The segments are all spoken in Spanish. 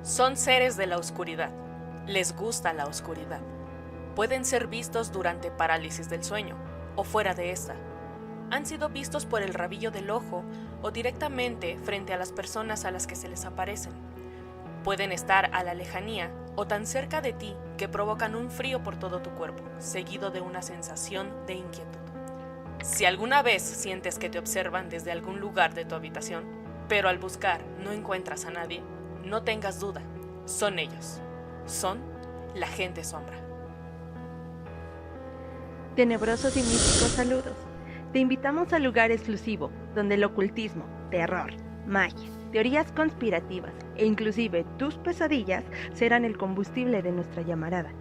Son seres de la oscuridad. Les gusta la oscuridad. Pueden ser vistos durante parálisis del sueño o fuera de esta. Han sido vistos por el rabillo del ojo o directamente frente a las personas a las que se les aparecen. Pueden estar a la lejanía o tan cerca de ti que provocan un frío por todo tu cuerpo, seguido de una sensación de inquietud. Si alguna vez sientes que te observan desde algún lugar de tu habitación, pero al buscar no encuentras a nadie, no tengas duda, son ellos. Son la gente sombra. Tenebrosos y místicos saludos. Te invitamos al lugar exclusivo, donde el ocultismo, terror, magia, teorías conspirativas e inclusive tus pesadillas serán el combustible de nuestra llamarada.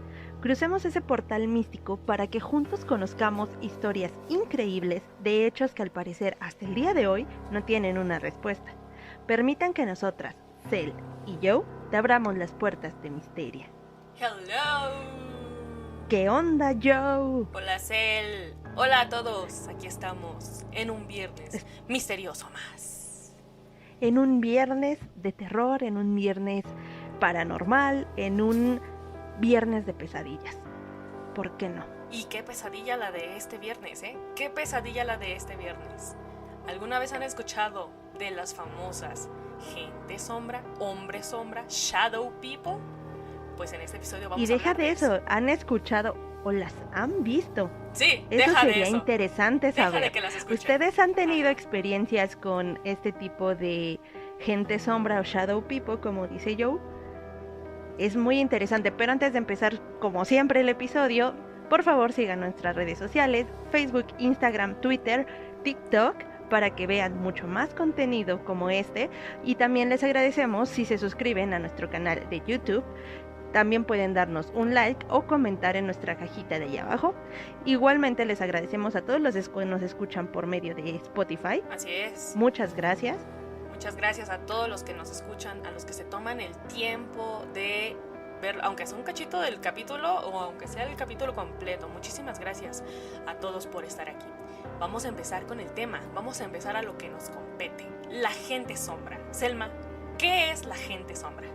Crucemos ese portal místico para que juntos conozcamos historias increíbles de hechos que al parecer hasta el día de hoy no tienen una respuesta. Permitan que nosotras, Cel y Joe, te abramos las puertas de Misteria. Hello. ¿Qué onda, Joe? Hola, Cel. Hola a todos. Aquí estamos en un viernes misterioso más. En un viernes de terror, en un viernes paranormal, en un viernes de pesadillas. ¿Por qué no? Y qué pesadilla la de este viernes, ¿eh? Qué pesadilla la de este viernes. ¿Alguna vez han escuchado de las famosas gente sombra, hombre sombra, shadow people? Pues en este episodio vamos a hablar de eso. Y deja de eso, ¿han escuchado o las han visto? Sí, eso deja de sería eso. Interesante saber. Deja de que las escuchen. ¿Ustedes han tenido experiencias con este tipo de gente sombra o shadow people, como dice Joe? Es muy interesante, pero antes de empezar, como siempre, el episodio, por favor sigan nuestras redes sociales, Facebook, Instagram, Twitter, TikTok, para que vean mucho más contenido como este. Y también les agradecemos si se suscriben a nuestro canal de YouTube. También pueden darnos un like o comentar en nuestra cajita de ahí abajo. Igualmente les agradecemos a todos los que nos escuchan por medio de Spotify. Así es. Muchas gracias. Muchas gracias a todos los que nos escuchan, a los que se toman el tiempo de ver, aunque sea un cachito del capítulo o aunque sea el capítulo completo. Muchísimas gracias a todos por estar aquí. Vamos a empezar con el tema, vamos a empezar a lo que nos compete, la gente sombra. Selma, ¿qué es la gente sombra?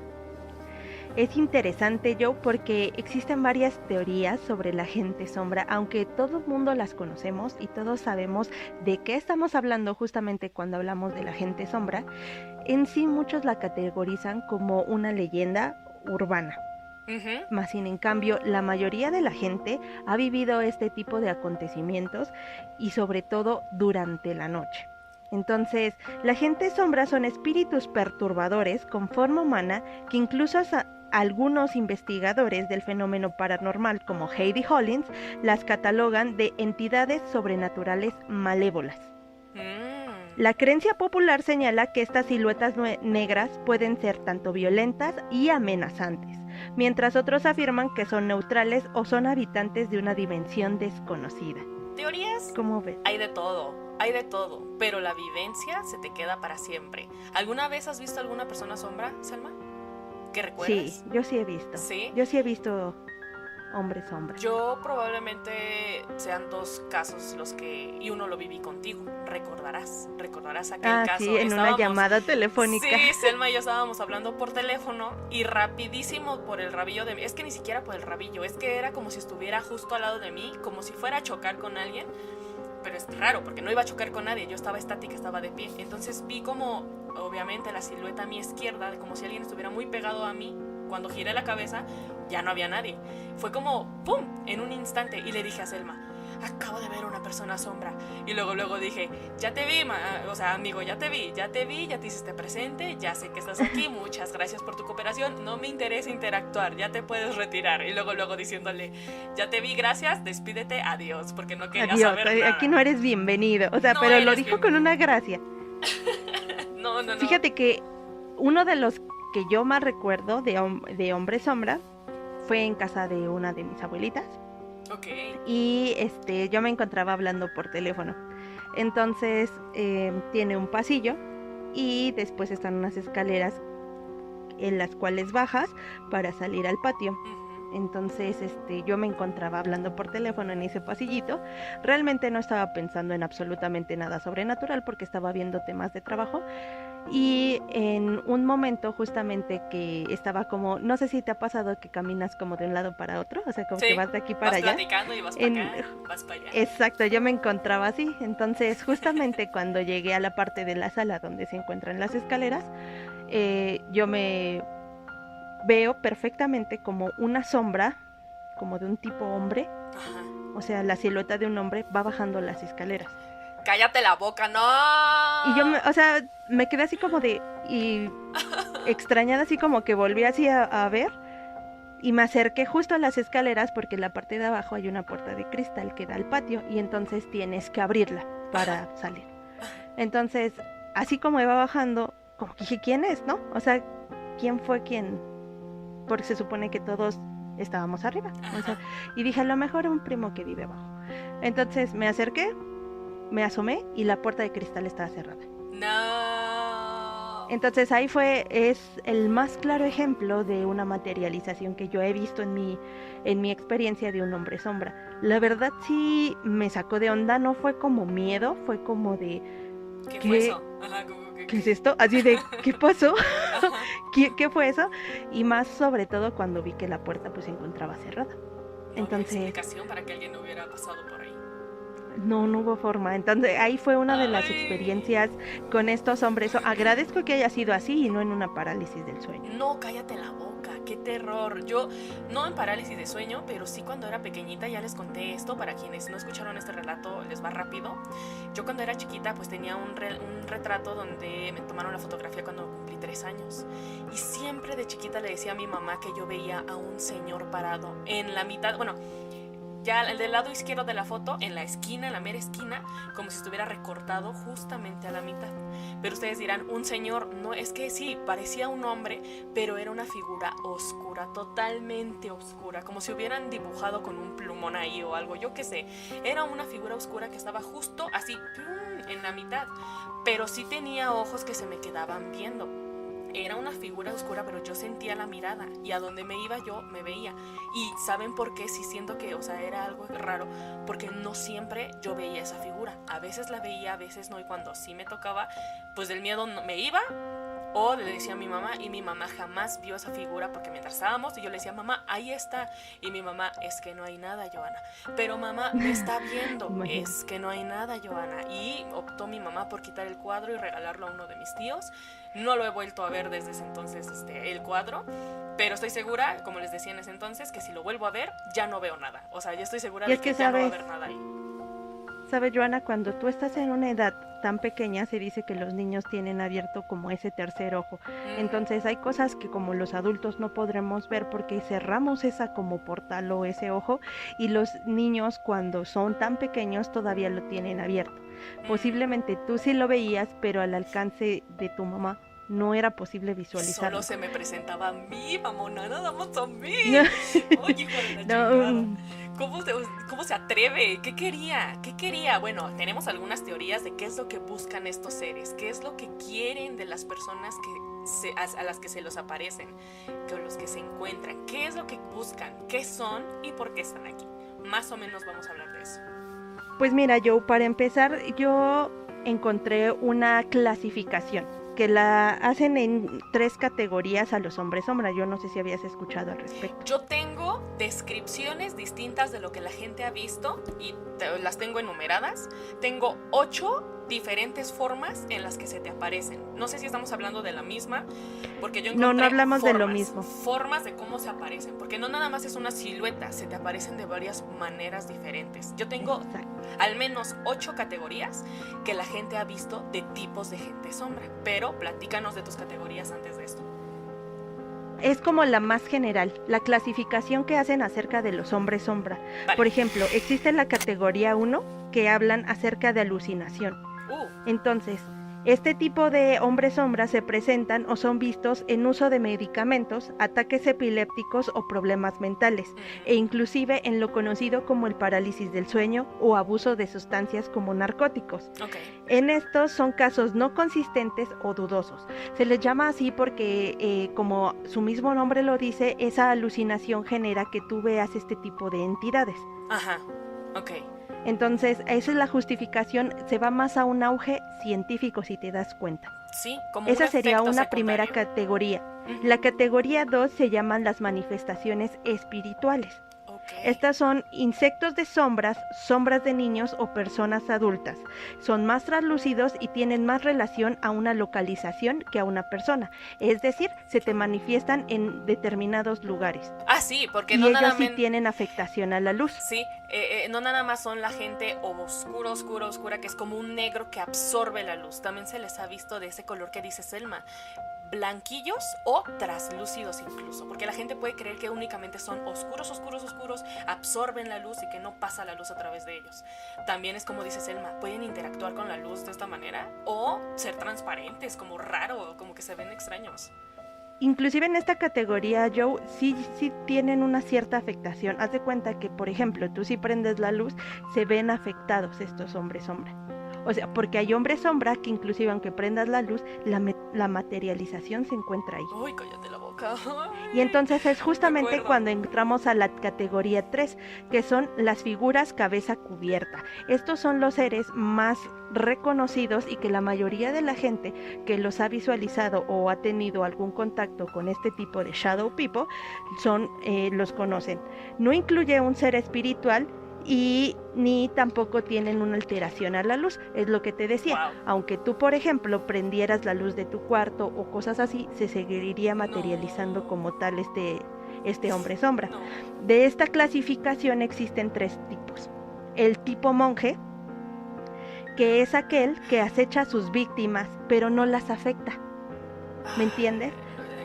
Es interesante, Joe, porque existen varias teorías sobre la gente sombra, aunque todo el mundo las conocemos y todos sabemos de qué estamos hablando justamente cuando hablamos de la gente sombra. En sí muchos la categorizan como una leyenda urbana. Más sin en cambio, la mayoría de la gente ha vivido este tipo de acontecimientos y sobre todo durante la noche. Entonces, la gente sombra son espíritus perturbadores con forma humana que incluso algunos investigadores del fenómeno paranormal como Heidi Hollins las catalogan de entidades sobrenaturales malévolas. La creencia popular señala que estas siluetas negras pueden ser tanto violentas y amenazantes, mientras otros afirman que son neutrales o son habitantes de una dimensión desconocida. ¿Teorías? ¿Cómo ves? Hay de todo, pero la vivencia se te queda para siempre. ¿Alguna vez has visto alguna persona sombra, Selma? ¿Qué recuerdas? Sí, yo sí he visto. ¿Sí? Yo sí he visto hombres sombra. Yo probablemente sean dos casos los que... Y uno lo viví contigo, recordarás aquel caso. Sí, en una llamada telefónica. Sí, Selma y yo estábamos hablando por teléfono y rapidísimo por el rabillo de mí. Es que ni siquiera por el rabillo, es que era como si estuviera justo al lado de mí, como si fuera a chocar con alguien. Pero es raro, porque no iba a chocar con nadie, yo estaba estática, estaba de pie. Entonces vi como, obviamente, la silueta a mi izquierda, como si alguien estuviera muy pegado a mí. Cuando giré la cabeza, ya no había nadie. Fue como, ¡pum!, en un instante. Y le dije a Selma, acabo de ver una persona sombra. Y luego dije, ya te vi, amigo, ya te vi, ya te hiciste presente, ya sé que estás aquí, muchas gracias por tu cooperación, no me interesa interactuar, ya te puedes retirar. Y luego diciéndole, ya te vi, gracias, despídete, adiós, porque no quería saber nada. Aquí no eres bienvenido, o sea, no pero lo dijo con una gracia. No. Fíjate que uno de los que yo más recuerdo de hombre sombra fue en casa de una de mis abuelitas. Okay. Y yo me encontraba hablando por teléfono. Entonces tiene un pasillo y después están unas escaleras en las cuales bajas para salir al patio. Entonces, yo me encontraba hablando por teléfono en ese pasillito. Realmente no estaba pensando en absolutamente nada sobrenatural porque estaba viendo temas de trabajo. Y en un momento justamente que estaba como, no sé si te ha pasado que caminas como de un lado para otro, o sea, como que Sí, vas de aquí para vas allá. platicando y vas para acá, vas para allá. Exacto, yo me encontraba así. Entonces, justamente cuando llegué a la parte de la sala donde se encuentran las escaleras, yo me veo perfectamente como una sombra, como de un tipo hombre, Ajá. o sea, la silueta de un hombre va bajando las escaleras. ¡Cállate la boca, no! Y yo, o sea, me quedé así como de, y extrañada, así como que volví así a ver, y me acerqué justo a las escaleras porque en la parte de abajo hay una puerta de cristal que da al patio, y entonces tienes que abrirla para salir. Entonces, así como iba bajando, como que dije, ¿quién es, no? O sea, ¿quién fue quien? Porque se supone que todos estábamos arriba. O sea, y dije, a lo mejor un primo que vive abajo. Entonces me acerqué, me asomé y la puerta de cristal estaba cerrada. No. Entonces ahí es el más claro ejemplo de una materialización que yo he visto en mi experiencia de un hombre sombra. La verdad sí me sacó de onda, no fue como miedo, fue como de... ¿Qué fue eso? Ajá, ¿Qué es esto? Así de, ¿qué pasó? ¿Qué fue eso? Y más sobre todo cuando vi que la puerta pues se encontraba cerrada. Entonces, ¿no había explicación para que alguien hubiera pasado por ahí? No hubo forma. Entonces ahí fue una de las experiencias con estos hombres. Agradezco que haya sido así y no en una parálisis del sueño. No, cállate la boca, qué terror. Yo, no en parálisis de sueño, pero sí cuando era pequeñita, ya les conté esto, para quienes no escucharon este relato, les va rápido. Yo cuando era chiquita, pues tenía un retrato donde me tomaron la fotografía cuando cumplí 3 años. Y siempre de chiquita le decía a mi mamá que yo veía a un señor parado en la mitad, bueno, ya del lado izquierdo de la foto, en la esquina, en la mera esquina, como si estuviera recortado justamente a la mitad. Pero ustedes dirán, un señor, no, es que sí, parecía un hombre, pero era una figura oscura, totalmente oscura, como si hubieran dibujado con un plumón ahí o algo, yo qué sé. Era una figura oscura que estaba justo así, en la mitad, pero sí tenía ojos que se me quedaban viendo. Era una figura oscura, pero yo sentía la mirada y a donde me iba yo me veía. Y ¿saben por qué? Sí siento que, o sea, era algo raro, porque no siempre yo veía esa figura. A veces la veía, a veces no, y cuando sí me tocaba, pues del miedo me iba o le decía a mi mamá, y mi mamá jamás vio esa figura porque mientras estábamos y yo le decía, mamá, ahí está, y mi mamá, es que no hay nada, Joana. Pero mamá, me está viendo. Es que no hay nada, Joana. Y optó mi mamá por quitar el cuadro y regalarlo a uno de mis tíos. No lo he vuelto a ver desde ese entonces, el cuadro, pero estoy segura, como les decía en ese entonces, que si lo vuelvo a ver, ya no veo nada. O sea, yo estoy segura de que ya no va a haber nada ahí. ¿Sabes, Joana? Cuando tú estás en una edad tan pequeña, se dice que los niños tienen abierto como ese tercer ojo. Entonces hay cosas que como los adultos no podremos ver porque cerramos esa como portal o ese ojo, y los niños cuando son tan pequeños todavía lo tienen abierto. Posiblemente tú sí lo veías, pero al alcance de tu mamá no era posible visualizarlo. Solo se me presentaba a mí, mamona, nada más a mí. Oye, hijo de la chingada. ¿Cómo se atreve? ¿Qué quería? Bueno, tenemos algunas teorías de qué es lo que buscan estos seres, qué es lo que quieren de las personas a las que se los aparecen, con los que se encuentran, qué es lo que buscan, qué son y por qué están aquí. Más o menos vamos a hablar de eso. Pues mira, Joe, para empezar, yo encontré una clasificación que la hacen en 3 categorías a los hombres sombra. Yo no sé si habías escuchado al respecto. Yo tengo descripciones distintas de lo que la gente ha visto y las tengo enumeradas. Tengo 8 diferentes formas en las que se te aparecen. No sé si estamos hablando de la misma, porque yo encontré no hablamos de lo mismo. Formas de cómo se aparecen, porque no nada más es una silueta, se te aparecen de varias maneras diferentes. Yo tengo al menos 8 categorías que la gente ha visto de tipos de gente sombra, pero platícanos de tus categorías antes de esto. Es como la más general, la clasificación que hacen acerca de los hombres sombra. Vale. Por ejemplo, existe la categoría 1 que hablan acerca de alucinación. Entonces, Este tipo de hombres sombra se presentan o son vistos en uso de medicamentos, ataques epilépticos o problemas mentales, e inclusive en lo conocido como el parálisis del sueño o abuso de sustancias como narcóticos. En estos son casos no consistentes o dudosos. Se les llama así porque, como su mismo nombre lo dice, esa alucinación genera que tú veas este tipo de entidades. Ajá, ok. Entonces, esa es la justificación, se va más a un auge científico si te das cuenta. Sí, como esa un sería una secundario. primera categoría. La categoría 2 se llaman las manifestaciones espirituales. Estas son insectos de sombras, sombras de niños o personas adultas. Son más translúcidos y tienen más relación a una localización que a una persona. Es decir, se te manifiestan en determinados lugares. Ah, sí, porque y no ellos nada sí tienen afectación a la luz. Sí, no nada más son la gente oscura, que es como un negro que absorbe la luz. También se les ha visto de ese color que dice Selma, blanquillos o traslúcidos incluso, porque la gente puede creer que únicamente son oscuros, absorben la luz y que no pasa la luz a través de ellos. También es como dice Selma, pueden interactuar con la luz de esta manera o ser transparentes, como raro, como que se ven extraños. Inclusive en esta categoría, Joe, sí tienen una cierta afectación. Haz de cuenta que, por ejemplo, tú si prendes la luz, se ven afectados estos hombres sombra. O sea, porque hay hombres sombra que inclusive aunque prendas la luz, la materialización se encuentra ahí. Uy, cállate la boca. Y entonces es justamente cuando entramos a la categoría 3, que son las figuras cabeza cubierta. Estos son los seres más reconocidos y que la mayoría de la gente que los ha visualizado o ha tenido algún contacto con este tipo de shadow people los conocen. No incluye un ser espiritual y ni tampoco tienen una alteración a la luz, es lo que te decía. Wow. Aunque tú, por ejemplo, prendieras la luz de tu cuarto o cosas así, se seguiría materializando como tal este hombre sombra. De esta clasificación existen 3 tipos. El tipo monje, que es aquel que acecha a sus víctimas, pero no las afecta. ¿Me entiendes?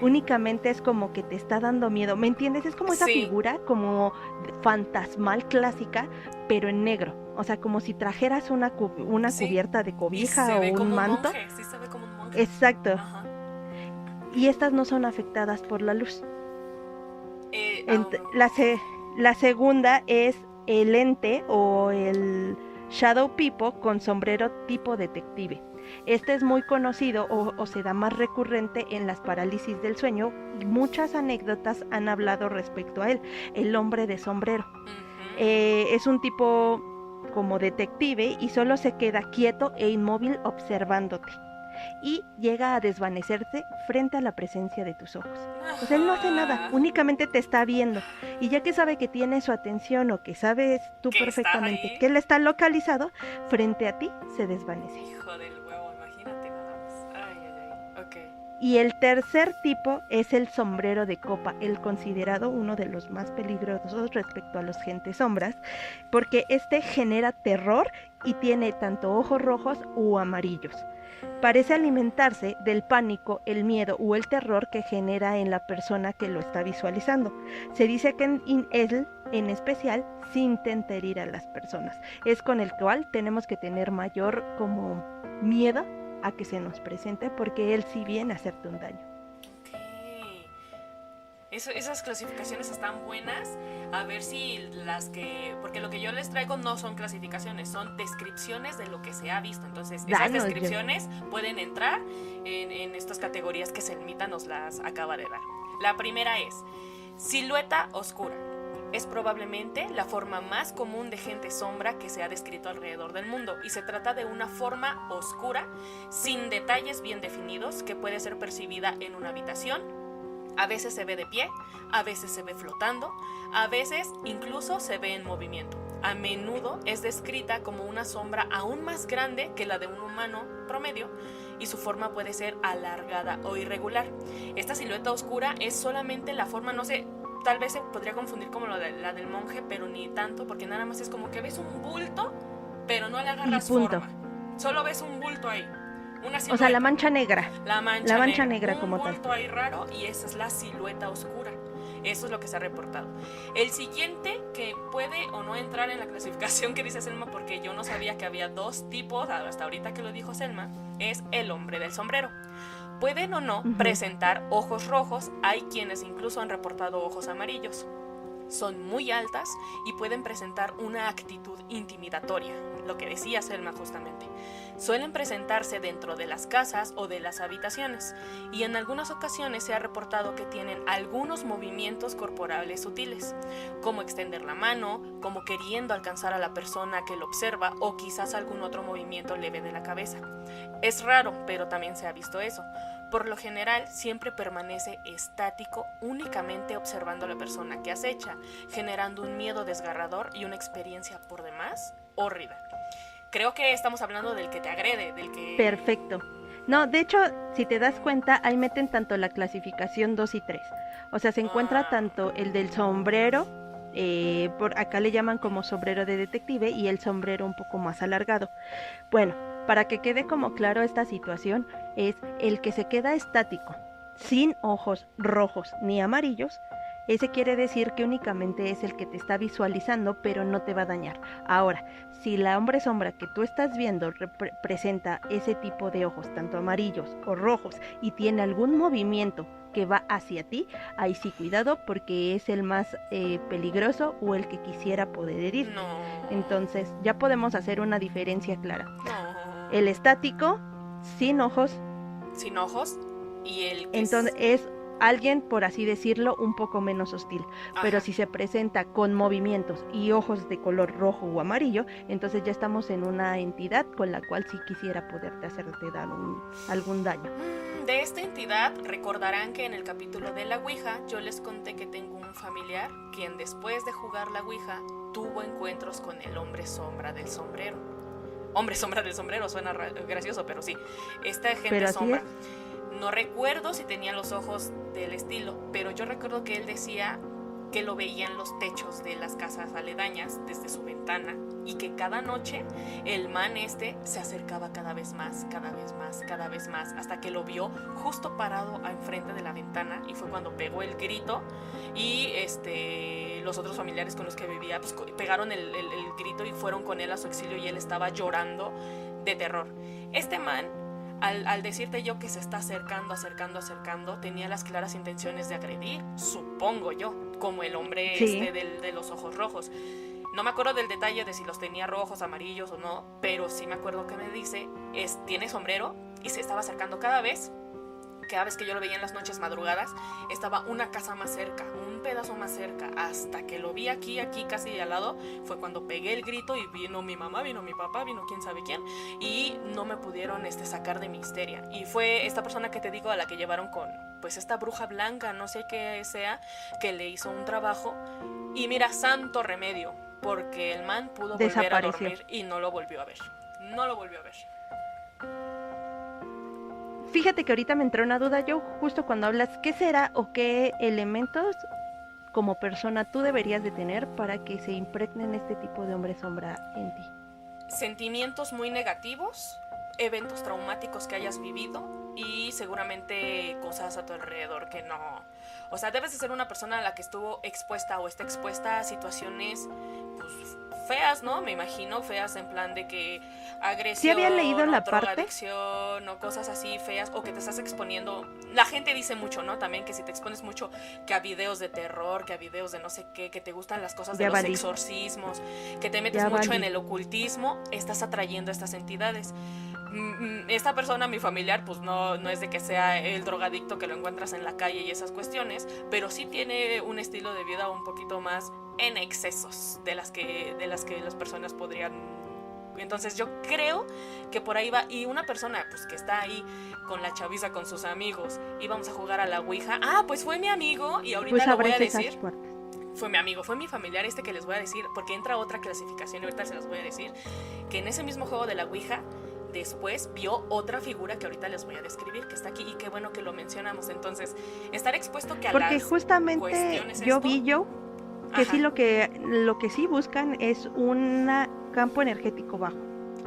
Únicamente es como que te está dando miedo, ¿me entiendes? Es como esa figura como fantasmal clásica, pero en negro. O sea, como si trajeras una cubierta de cobija o un manto. Sí, se ve como un monje. Exacto. Ajá. Y estas no son afectadas por la luz. La segunda es el ente o el shadow people con sombrero tipo detective. Este es muy conocido o se da más recurrente en las parálisis del sueño y muchas anécdotas han hablado respecto a él, el hombre de sombrero. Es un tipo como detective y solo se queda quieto e inmóvil observándote y llega a desvanecerse frente a la presencia de tus ojos. Pues él no hace nada, únicamente te está viendo y ya que sabe que tiene su atención o que sabes tú perfectamente que él está localizado, frente a ti se desvanece. Hijo del huevo, imagínate nada más. Ay, ok. Y el tercer tipo es el sombrero de copa, el considerado uno de los más peligrosos respecto a los gentes sombras, porque este genera terror y tiene tanto ojos rojos u amarillos. Parece alimentarse del pánico, el miedo o el terror que genera en la persona que lo está visualizando. Se dice que él, en especial, sí intenta herir a las personas. Es con el cual tenemos que tener mayor como miedo a que se nos presente porque él sí viene a hacerte un daño. Esas clasificaciones están buenas. A ver si porque lo que yo les traigo no son clasificaciones, son descripciones de lo que se ha visto. Entonces esas descripciones pueden entrar en estas categorías que Selmita nos las acaba de dar. La primera es silueta oscura. Es probablemente la forma más común de gente sombra que se ha descrito alrededor del mundo y se trata de una forma oscura sin detalles bien definidos que puede ser percibida en una habitación. A veces se ve de pie, a veces se ve flotando, a veces incluso se ve en movimiento. A menudo es descrita como una sombra aún más grande que la de un humano promedio y su forma puede ser alargada o irregular. Esta silueta oscura es solamente la forma, no sé, tal vez se podría confundir como la del monje, pero ni tanto, porque nada más es como que ves un bulto, pero no le agarras forma. Solo ves un bulto ahí. O sea, la mancha negra. La mancha negra como tal. Un bulto tal. ahí raro y esa es la silueta oscura. Eso es lo que se ha reportado. El siguiente, que puede o no entrar en la clasificación que dice Selma, porque yo no sabía que había dos tipos, hasta ahorita que lo dijo Selma, es el hombre del sombrero. Pueden o no presentar ojos rojos, hay quienes incluso han reportado ojos amarillos. Son muy altas y pueden presentar una actitud intimidatoria, lo que decía Selma justamente. Suelen presentarse dentro de las casas o de las habitaciones y en algunas ocasiones se ha reportado que tienen algunos movimientos corporales sutiles, como extender la mano, como queriendo alcanzar a la persona que lo observa o quizás algún otro movimiento leve de la cabeza. Es raro, pero también se ha visto eso. Por lo general, siempre permanece estático, únicamente observando a la persona que acecha, generando un miedo desgarrador y una experiencia por demás hórrida. Creo que estamos hablando del que te agrede, del que... Perfecto. No, de hecho, si te das cuenta, ahí meten tanto la clasificación 2 y 3. O sea, se encuentra tanto el del sombrero, por acá le llaman como sombrero de detective, y el sombrero un poco más alargado. Bueno, para que quede como claro esta situación, es el que se queda estático, sin ojos rojos ni amarillos. Ese quiere decir que únicamente es el que te está visualizando, pero no te va a dañar. Ahora, si la hombre sombra que tú estás viendo presenta ese tipo de ojos, tanto amarillos o rojos, y tiene algún movimiento que va hacia ti, ahí sí cuidado, porque es el más peligroso o el que quisiera poder herir. No. Entonces, ya podemos hacer una diferencia clara. No. El estático, sin ojos. Sin ojos. Y el que entonces es alguien, por así decirlo, un poco menos hostil. Ajá. Pero si se presenta con movimientos y ojos de color rojo o amarillo, entonces ya estamos en una entidad con la cual sí quisiera poderte hacerte dar algún daño. De esta entidad, recordarán que en el capítulo de la Ouija yo les conté que tengo un familiar quien después de jugar la Ouija tuvo encuentros con el hombre sombra del sombrero. Hombre sombra del sombrero, suena gracioso, pero sí. Esta gente sombra. No recuerdo si tenía los ojos del estilo, pero yo recuerdo que él decía que lo veía en los techos de las casas aledañas desde su ventana y que cada noche el man se acercaba cada vez más, cada vez más, cada vez más, hasta que lo vio justo parado enfrente de la ventana y fue cuando pegó el grito y los otros familiares con los que vivía pues, pegaron el grito y fueron con él a su exilio y él estaba llorando de terror. Este man, al decirte yo que se está acercando, tenía las claras intenciones de agredir, supongo yo, como el hombre de los ojos rojos. No me acuerdo del detalle de si los tenía rojos, amarillos o no, pero sí me acuerdo que me dice, tiene sombrero y se estaba acercando cada vez que yo lo veía en las noches madrugadas, estaba una casa más cerca, un pedazo más cerca, hasta que lo vi aquí casi al lado, fue cuando pegué el grito y vino mi mamá, vino mi papá, vino quién sabe quién, y no me pudieron sacar de mi histeria. Y fue esta persona que te digo a la que llevaron con, pues esta bruja blanca, no sé qué sea, que le hizo un trabajo, y mira, santo remedio, porque el man pudo volver a dormir y no lo volvió a ver. Fíjate que ahorita me entró una duda, yo justo cuando hablas, ¿qué será o qué elementos como persona tú deberías de tener para que se impregnen este tipo de hombre sombra en ti? Sentimientos muy negativos, eventos traumáticos que hayas vivido y seguramente cosas a tu alrededor que no... O sea, debes de ser una persona a la que estuvo expuesta o está expuesta a situaciones pues, feas, ¿no? Me imagino, feas en plan de que agresión, ¿sí había leído la drogadicción o cosas así feas, o que te estás exponiendo. La gente dice mucho, ¿no? También que si te expones mucho que a videos de terror, que a videos de no sé qué, que te gustan las cosas de los exorcismos, que te metes mucho en el ocultismo, estás atrayendo a estas entidades. Esta persona, mi familiar, pues no es de que sea el drogadicto que lo encuentras en la calle y esas cuestiones, pero sí tiene un estilo de vida un poquito más en excesos de las que las personas podrían. Entonces yo creo que por ahí va. Y una persona pues que está ahí con la chaviza, con sus amigos, íbamos a jugar a la Ouija, pues fue mi amigo y ahorita pues lo voy a decir. Fue mi amigo, fue mi familiar que les voy a decir, porque entra otra clasificación y ahorita se las voy a decir, que en ese mismo juego de la Ouija después vio otra figura que ahorita les voy a describir, que está aquí, y qué bueno que lo mencionamos. Entonces, estar expuesto que a porque las justamente yo vi que sí lo que sí buscan es un campo energético bajo.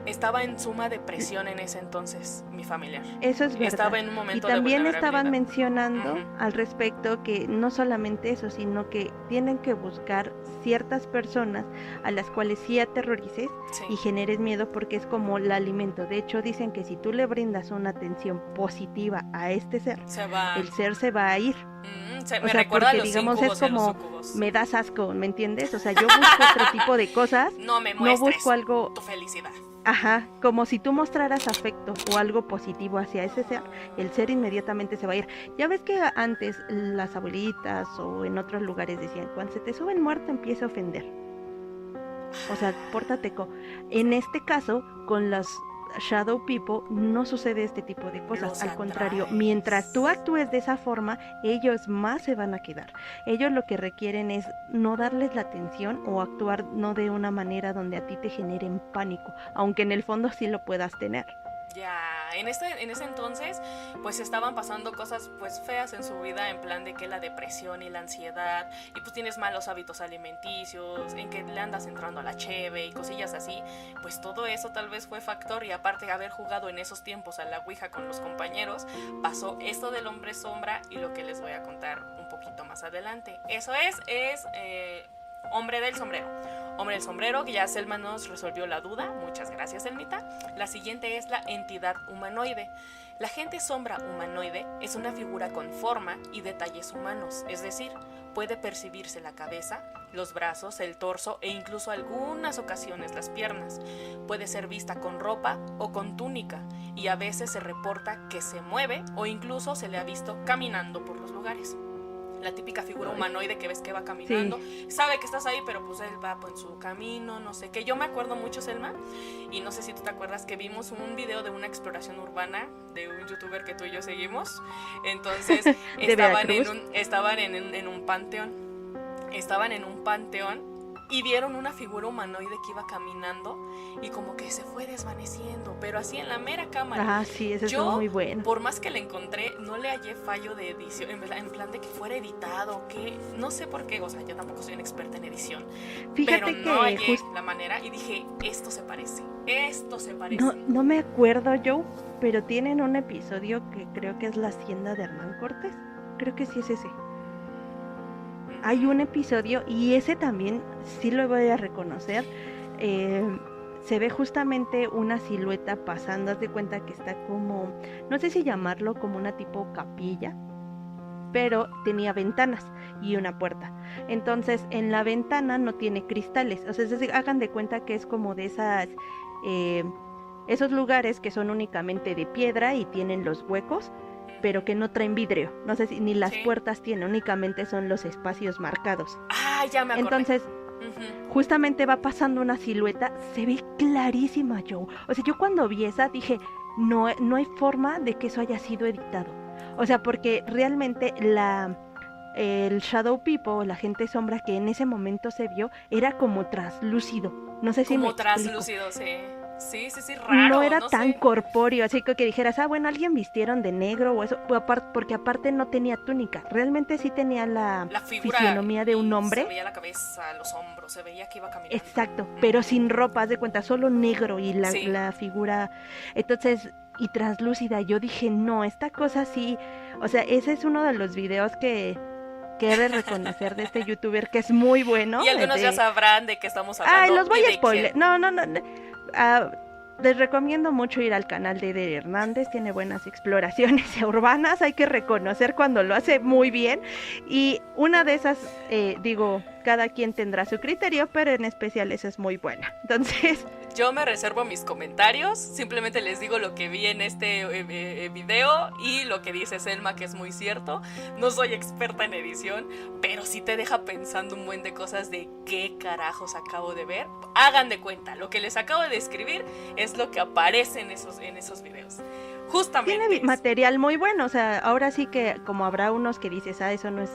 estaba en suma depresión en ese entonces, mi familiar. Eso es verdad. Estaba en un momento y también de estaban vulnerabilidad. mencionando al respecto que no solamente eso, sino que tienen que buscar ciertas personas a las cuales sí aterrorices Sí. y generes miedo, porque es como el alimento. De hecho, dicen que si tú le brindas una atención positiva a este ser, Se va. el ser se va a ir. Me sea, recuerda a porque los digamos incubos es y a los como sucubos. me das asco, ¿me entiendes? O sea, yo busco otro tipo de cosas, No me no muestres busco algo, tu felicidad. ajá, como si tú mostraras afecto o algo positivo hacia ese ser, el ser inmediatamente se va a ir. Ya ves que antes las abuelitas o en otros lugares decían, cuando se te sube el muerto empieza a ofender. O sea, pórtate en este caso, con las Shadow People no sucede este tipo de cosas. Los Al contrario, atraes. mientras tú actúes de esa forma, ellos más se van a quedar. Ellos lo que requieren es no darles la atención o actuar no de una manera donde a ti te generen pánico, aunque en el fondo sí lo puedas tener. Ya, en ese entonces, pues estaban pasando cosas pues feas en su vida, en plan de que la depresión y la ansiedad, y pues tienes malos hábitos alimenticios, en que le andas entrando a la cheve y cosillas así, pues todo eso tal vez fue factor, y aparte de haber jugado en esos tiempos a la ouija con los compañeros, pasó esto del hombre sombra y lo que les voy a contar un poquito más adelante. Eso es Hombre del Sombrero. Hombre del Sombrero, que ya Selma nos resolvió la duda. Muchas gracias, Selmita. La siguiente es la entidad humanoide. La gente sombra humanoide es una figura con forma y detalles humanos, es decir, puede percibirse la cabeza, los brazos, el torso e incluso algunas ocasiones las piernas. Puede ser vista con ropa o con túnica y a veces se reporta que se mueve o incluso se le ha visto caminando por los lugares. La típica figura humanoide que ves que va caminando, sí. Sabe que estás ahí, pero pues él va en su camino, no sé qué. Yo me acuerdo mucho, Selma, y no sé si tú te acuerdas que vimos un video de una exploración urbana de un youtuber que tú y yo seguimos. Entonces estaban en un panteón. Estaban en un panteón y vieron una figura humanoide que iba caminando y como que se fue desvaneciendo, pero así en la mera cámara. Ah, sí, eso es muy bueno. Por más que la encontré, no le hallé fallo de edición, en plan de que fuera editado, que no sé por qué, o sea, yo tampoco soy una experta en edición. Fíjate pero no hallé la manera y dije, esto se parece. No me acuerdo, Joe, pero tienen un episodio que creo que es La Hacienda de Hernán Cortés. Creo que sí es ese. Hay un episodio y ese también sí lo voy a reconocer. Se ve justamente una silueta pasando. Haz de cuenta que está como, no sé si llamarlo como una tipo capilla, pero tenía ventanas y una puerta. Entonces en la ventana no tiene cristales. O sea, hagan de cuenta que es como de esos lugares que son únicamente de piedra y tienen los huecos, pero que no traen vidrio. No sé si ni las puertas tienen, únicamente son los espacios marcados. Ah, ya me acordé. Entonces, justamente va pasando una silueta, se ve clarísima, Joe. O sea, yo cuando vi esa dije, no hay forma de que eso haya sido editado. O sea, porque realmente el Shadow People, la gente sombra que en ese momento se vio, era como traslúcido. No sé si me explico. Como traslúcido, sí. Sí, raro. No era tan corpóreo, así que dijeras, bueno, alguien vistieron de negro o eso, porque aparte no tenía túnica. Realmente sí tenía la fisionomía de un hombre. Se veía la cabeza, los hombros, se veía que iba caminando. Exacto, pero sin ropa, haz de cuenta, solo negro y la figura. Entonces, y translúcida, yo dije, no, esta cosa sí. O sea, ese es uno de los videos que he de reconocer de este youtuber, que es muy bueno. Y algunos ya sabrán de qué estamos hablando. Ay, los voy a spoiler. No. Les recomiendo mucho ir al canal de Eder Hernández, tiene buenas exploraciones urbanas, hay que reconocer cuando lo hace muy bien. Y una de esas, cada quien tendrá su criterio, pero en especial esa es muy buena. Entonces, yo me reservo mis comentarios, simplemente les digo lo que vi en este video y lo que dice Selma, que es muy cierto. No soy experta en edición, pero sí te deja pensando un buen de cosas de qué carajos acabo de ver. Hagan de cuenta, lo que les acabo de describir es lo que aparece en esos videos. Justamente. Tiene material muy bueno, o sea, ahora sí que como habrá unos que dices, eso no es...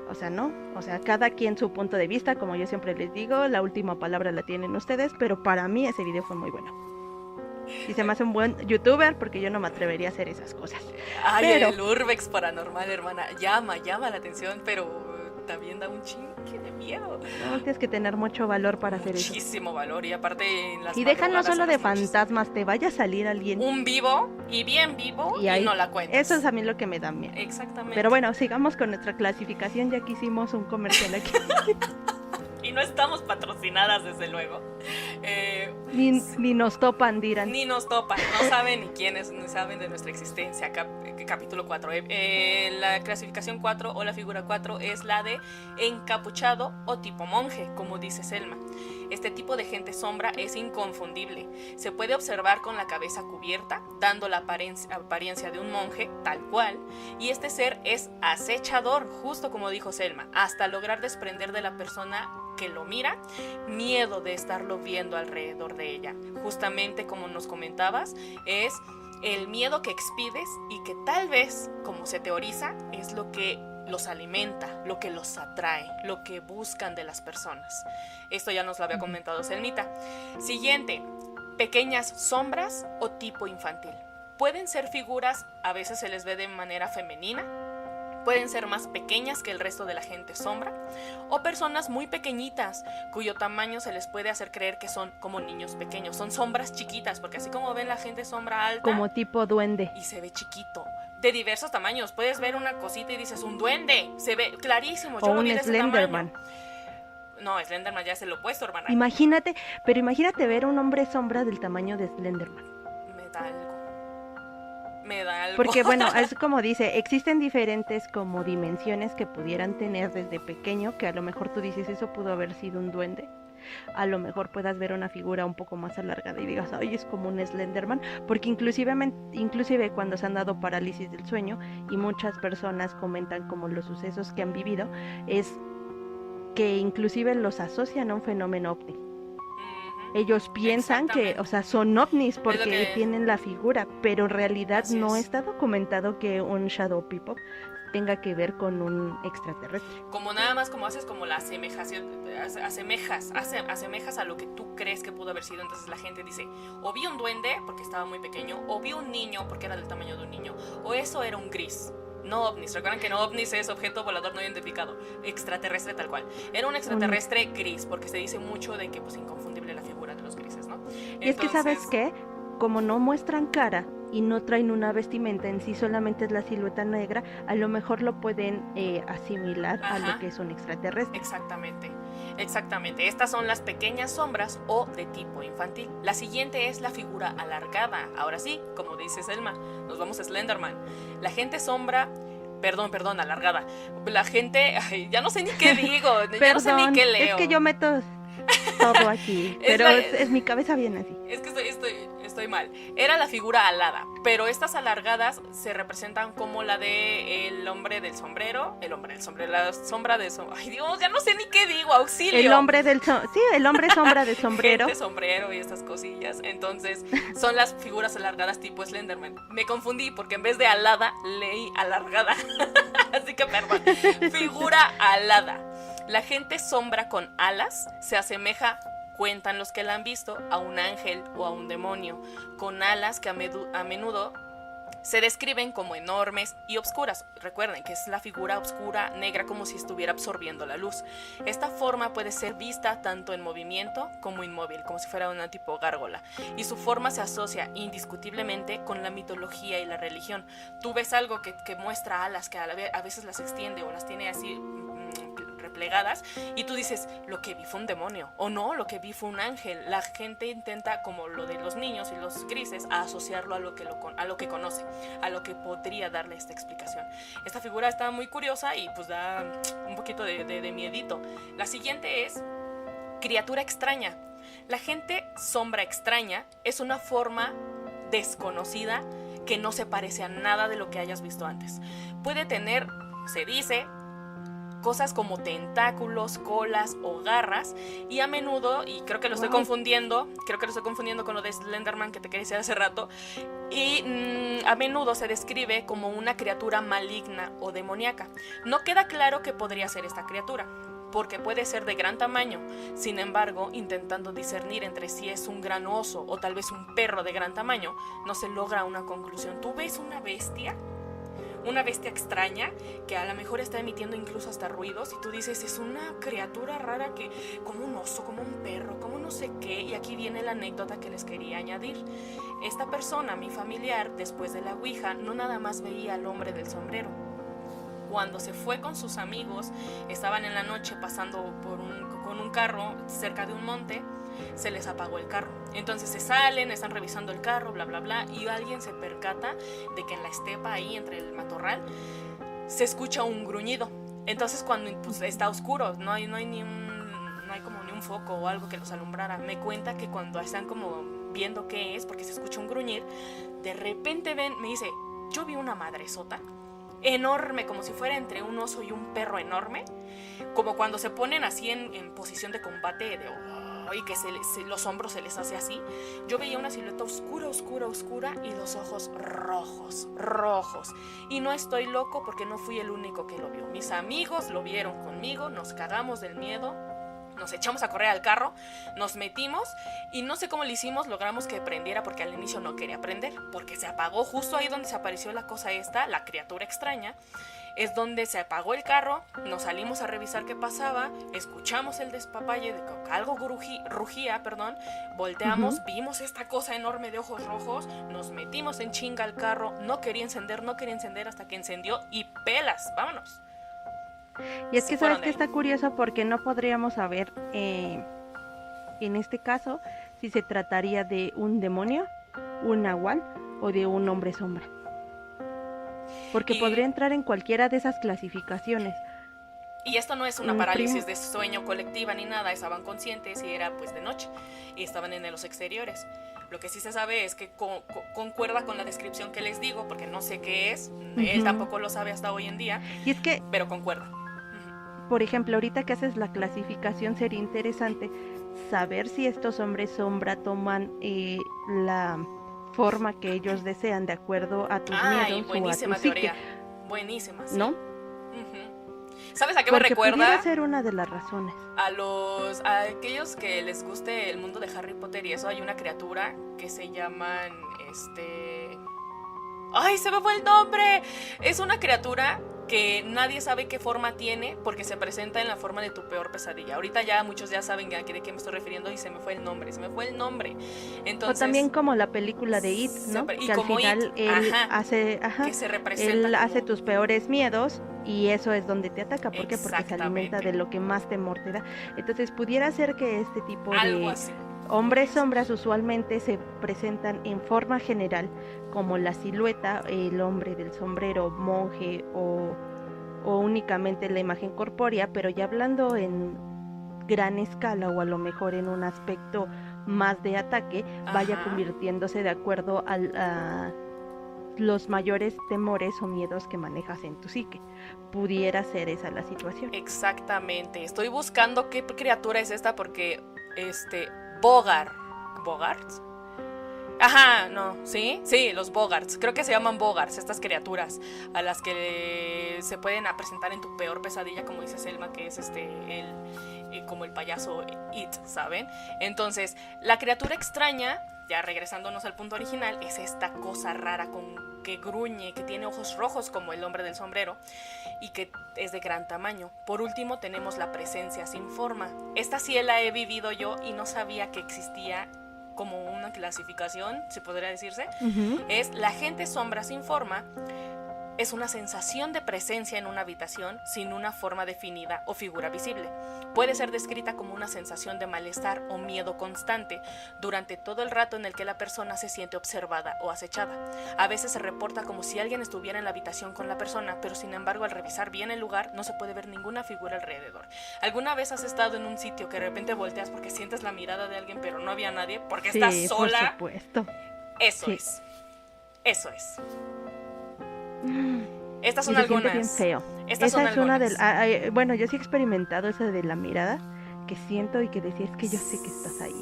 O sea, no, o sea, cada quien su punto de vista, como yo siempre les digo, la última palabra la tienen ustedes, pero para mí ese video fue muy bueno. Y se me hace un buen youtuber porque yo no me atrevería a hacer esas cosas. Ay, el Urbex paranormal, hermana, llama la atención, pero también da un chingue de miedo. No, tienes que tener mucho valor para hacer eso. Muchísimo valor, y aparte en las Y deja no madrugadas, solo en de las noches. fantasmas, te vaya a salir alguien. Un vivo, y bien vivo, y ahí, no la cuentas. eso es a mí lo que me da miedo. Exactamente. Pero bueno, sigamos con nuestra clasificación, ya que hicimos un comercial aquí. Y no estamos patrocinadas, desde luego. Ni nos topan, dirán. Ni nos topan, no saben ni quiénes, ni saben de nuestra existencia. Capítulo 4. La clasificación 4 o la figura 4 es la de encapuchado o tipo monje, como dice Selma. Este tipo de gente sombra es inconfundible. Se puede observar con la cabeza cubierta, dando la apariencia de un monje, tal cual, y este ser es acechador, justo como dijo Selma, hasta lograr desprender de la persona que lo mira miedo de estarlo viendo alrededor de ella. Justamente como nos comentabas, es el miedo que expides y que tal vez, como se teoriza, es lo que los alimenta, lo que los atrae, lo que buscan de las personas. Esto ya nos lo había comentado Selmita. Siguiente, pequeñas sombras o tipo infantil. Pueden ser figuras, a veces se les ve de manera femenina, pueden ser más pequeñas que el resto de la gente sombra, o personas muy pequeñitas, cuyo tamaño se les puede hacer creer que son como niños pequeños. Son sombras chiquitas, porque así como ven la gente sombra alta, como tipo duende, y se ve chiquito, de diversos tamaños. Puedes ver una cosita y dices, un duende, se ve clarísimo. Yo o lo un vi de ese Slenderman. tamaño. No, Slenderman ya es el opuesto, hermana. Imagínate ver un hombre sombra del tamaño de Slenderman. Me da algo. Porque bueno, es como dice, existen diferentes como dimensiones que pudieran tener desde pequeño, que a lo mejor tú dices, eso pudo haber sido un duende. A lo mejor puedas ver una figura un poco más alargada y digas, ay, es como un Slenderman, porque inclusive cuando se han dado parálisis del sueño y muchas personas comentan como los sucesos que han vivido, es que inclusive los asocian a un fenómeno ovni. Ellos piensan que, o sea, son ovnis porque tienen la figura, pero en realidad no está documentado que un Shadow People tenga que ver con un extraterrestre. Como nada más como haces como la asemejas a lo que tú crees que pudo haber sido. Entonces la gente dice, o vi un duende porque estaba muy pequeño, o vi un niño porque era del tamaño de un niño, o eso era un gris. No ovnis, recuerden que no ovnis es objeto volador no identificado, extraterrestre tal cual. Era un extraterrestre gris, porque se dice mucho de que pues inconfundible la figura de los grises, ¿no? Y es que ¿sabes qué? Como no muestran cara y no traen una vestimenta en sí, solamente es la silueta negra, a lo mejor lo pueden asimilar a lo que es un extraterrestre. Exactamente. Estas son las pequeñas sombras o de tipo infantil. La siguiente es la figura alargada. Ahora sí, como dice Selma, nos vamos a Slenderman. La gente sombra... Perdón, alargada. La gente... Ay, ya no sé ni qué digo. Ya no sé ni qué leo. Es que yo meto todo aquí. Pero es mi cabeza bien así. Es que estoy mal. Era la figura alada. Pero estas alargadas se representan como la de el hombre del sombrero. La sombra de sombrero. Ay, Dios, ya no sé ni qué digo. Auxilio. El hombre sombra de sombrero. Gente sombrero y estas cosillas. Entonces, son las figuras alargadas tipo Slenderman. Me confundí porque en vez de alada, leí alargada. Así que perdón. Figura alada. La gente sombra con alas se asemeja, cuentan los que la han visto, a un ángel o a un demonio, con alas que a menudo se describen como enormes y oscuras. Recuerden que es la figura oscura, negra, como si estuviera absorbiendo la luz. Esta forma puede ser vista tanto en movimiento como inmóvil, como si fuera una tipo gárgola. Y su forma se asocia indiscutiblemente con la mitología y la religión. Tú ves algo que muestra alas, que a veces las extiende o las tiene así replegadas, y tú dices, lo que vi fue un demonio, o no, lo que vi fue un ángel. La gente intenta, como lo de los niños y los grises, a asociarlo a lo que conoce, a lo que podría darle esta explicación. Esta figura está muy curiosa y pues da un poquito de miedito. La siguiente es criatura extraña. La gente sombra extraña es una forma desconocida que no se parece a nada de lo que hayas visto antes. Puede tener, se dice, cosas como tentáculos, colas o garras, y a menudo, y creo que lo estoy confundiendo con lo de Slenderman que te quería decir hace rato, y a menudo se describe como una criatura maligna o demoníaca. No queda claro qué podría ser esta criatura, porque puede ser de gran tamaño. Sin embargo, intentando discernir entre si es un gran oso o tal vez un perro de gran tamaño, no se logra una conclusión. ¿Tú ves una bestia? una bestia extraña que a lo mejor está emitiendo incluso hasta ruidos y tú dices, es una criatura rara que, como un oso, como un perro, como no sé qué. Y aquí viene la anécdota que les quería añadir. Esta persona, mi familiar, después de la ouija, no nada más veía al hombre del sombrero. Cuando se fue con sus amigos, estaban en la noche pasando con un carro cerca de un monte, se les apagó el carro. Entonces se salen, están revisando el carro, bla, bla, bla, y alguien se percata de que en la estepa, ahí entre el matorral, se escucha un gruñido. Entonces cuando pues, está oscuro, no hay como ni un foco o algo que los alumbrara. Me cuenta que cuando están como viendo qué es, porque se escucha un gruñir, de repente me dice, yo vi una madresota enorme, como si fuera entre un oso y un perro enorme, como cuando se ponen así en posición de combate y que los hombros se les hace así. Yo veía una silueta oscura, oscura, oscura y los ojos rojos, rojos. Y no estoy loco porque no fui el único que lo vio. Mis amigos lo vieron conmigo, nos cagamos del miedo, nos echamos a correr al carro, nos metimos y no sé cómo lo hicimos, logramos que prendiera porque al inicio no quería prender, porque se apagó justo ahí donde se apareció la cosa esta, la criatura extraña. Es donde se apagó el carro, nos salimos a revisar qué pasaba, escuchamos el despapalle de que algo rugía, volteamos, vimos esta cosa enorme de ojos rojos, nos metimos en chinga al carro, no quería encender hasta que encendió y pelas, vámonos. Y es que sabes que está curioso porque no podríamos saber en este caso si se trataría de un demonio, un nahual o de un hombre sombra. Porque podría entrar en cualquiera de esas clasificaciones. Y esto no es una parálisis de sueño colectiva ni nada, estaban conscientes y era pues de noche y estaban en los exteriores. Lo que sí se sabe es que concuerda con la descripción que les digo, porque no sé qué es, él tampoco lo sabe hasta hoy en día, y es que, pero concuerda. Por ejemplo, ahorita que haces la clasificación sería interesante saber si estos hombres sombra toman la forma que ellos desean de acuerdo a tus miedos o a tu psique. Buenísima, sí. ¿No? ¿Sabes a qué me recuerda? Pudiera ser una de las razones. A aquellos que les guste el mundo de Harry Potter y eso, hay una criatura que se llaman, ¡ay, se me fue el nombre! Es una criatura que nadie sabe qué forma tiene porque se presenta en la forma de tu peor pesadilla. Ahorita ya muchos ya saben de qué me estoy refiriendo y se me fue el nombre. Entonces, o también como la película de It, ¿no? Que al final él hace, que se representa él hace tus peores miedos y eso es donde te ataca. ¿Por qué? Porque se alimenta de lo que más temor te da. Entonces pudiera ser que este tipo algo de así. Hombres sombras usualmente se presentan en forma general como la silueta, el hombre del sombrero, monje o únicamente la imagen corpórea, pero ya hablando en gran escala o a lo mejor en un aspecto más de ataque, vaya convirtiéndose de acuerdo a los mayores temores o miedos que manejas en tu psique. Pudiera ser esa la situación. Exactamente. Estoy buscando qué criatura es esta porque ¿Bogarts? Ajá, no, ¿sí? Sí, los Bogarts. Creo que se llaman Bogarts, estas criaturas a las que se pueden presentar en tu peor pesadilla, como dice Selma, que es como el payaso It, ¿saben? Entonces, la criatura extraña, ya regresándonos al punto original, es esta cosa rara que gruñe, que tiene ojos rojos como el hombre del sombrero y que es de gran tamaño. Por último tenemos la presencia sin forma. Esta sí la he vivido yo y no sabía que existía como una clasificación, se podría decirse. Es la gente sombra sin forma. Es una sensación de presencia en una habitación sin una forma definida o figura visible. Puede ser descrita como una sensación de malestar o miedo constante durante todo el rato en el que la persona se siente observada o acechada. A veces se reporta como si alguien estuviera en la habitación con la persona, pero sin embargo al revisar bien el lugar no se puede ver ninguna figura alrededor. ¿Alguna vez has estado en un sitio que de repente volteas porque sientes la mirada de alguien pero no había nadie? Porque estás sola. Por supuesto. Eso es. Estas son algunas. Bien feo. Esa es una de bueno, yo sí he experimentado esa de la mirada que siento y que decía, es que yo sé que estás ahí.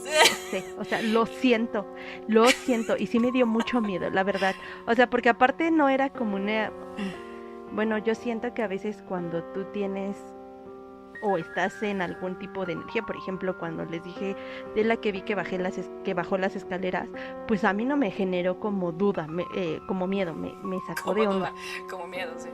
O sea, lo siento y sí me dio mucho miedo, la verdad. O sea, porque aparte no era como una... Bueno, yo siento que a veces cuando tú tienes o estás en algún tipo de energía. Por ejemplo, cuando les dije de la que vi que bajó las escaleras, pues a mí no me generó como duda, como miedo, me sacó Como de duda, onda. como miedo, sí.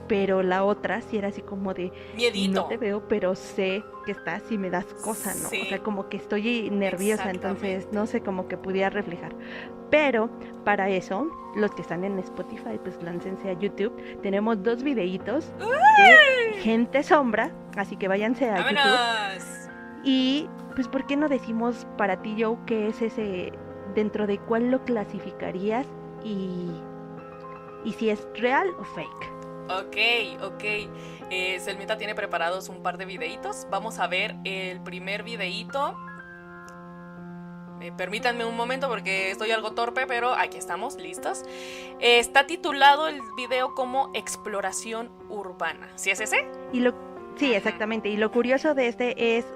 Pero la otra sí era así como de, no Miedito. te veo, pero sé que estás y me das cosa, ¿no? Sí. O sea, como que estoy nerviosa, entonces Exactamente. no sé, como que pudiera reflejar. Pero para eso, los que están en Spotify, pues láncense a YouTube. Tenemos 2 videitos de gente sombra, así que váyanse a YouTube. ¡Vámonos! Y pues, ¿por qué no decimos para ti, Joe, qué es ese, dentro de cuál lo clasificarías y si es real o fake? Ok. Selmita tiene preparados un par de videitos. Vamos a ver el primer videíto. Permítanme un momento porque estoy algo torpe, pero aquí estamos, listos. Está titulado el video como Exploración Urbana. ¿Sí es ese? Sí, exactamente. Y lo curioso de este es,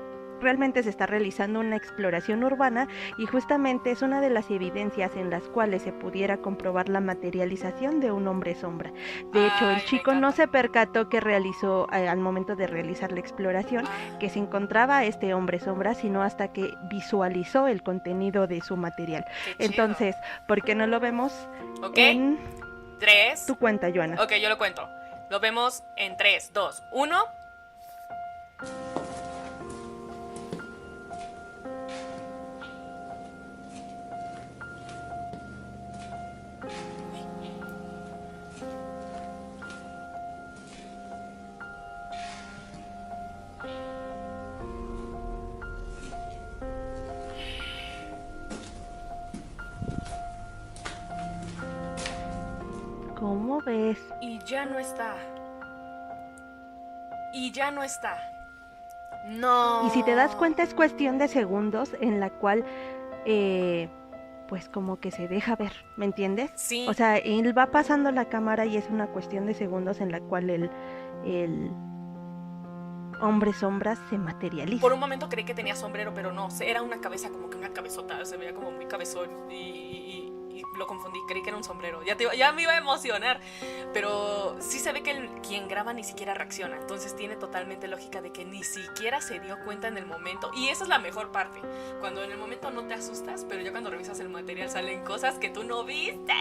realmente se está realizando una exploración urbana y justamente es una de las evidencias en las cuales se pudiera comprobar la materialización de un hombre sombra. De hecho, el chico no se percató que realizó, al momento de realizar la exploración, que se encontraba este hombre sombra, sino hasta que visualizó el contenido de su material. Entonces, ¿por qué no lo vemos en 3? tu cuenta, Joana? Ok, yo lo cuento. Lo vemos en 3, 2, 1. ¿Cómo ves? Y ya no está. No. Y si te das cuenta es cuestión de segundos en la cual pues como que se deja ver, ¿me entiendes? Sí. O sea, él va pasando la cámara y es una cuestión de segundos en la cual el hombre sombra se materializa. Por un momento creí que tenía sombrero, pero no, era una cabeza, como que una cabezota, se veía como muy cabezón y lo confundí, creí que era un sombrero. Ya me iba a emocionar, pero sí se ve que quien graba ni siquiera reacciona, entonces tiene totalmente lógica de que ni siquiera se dio cuenta en el momento, y esa es la mejor parte, cuando en el momento no te asustas, pero ya cuando revisas el material salen cosas que tú no viste.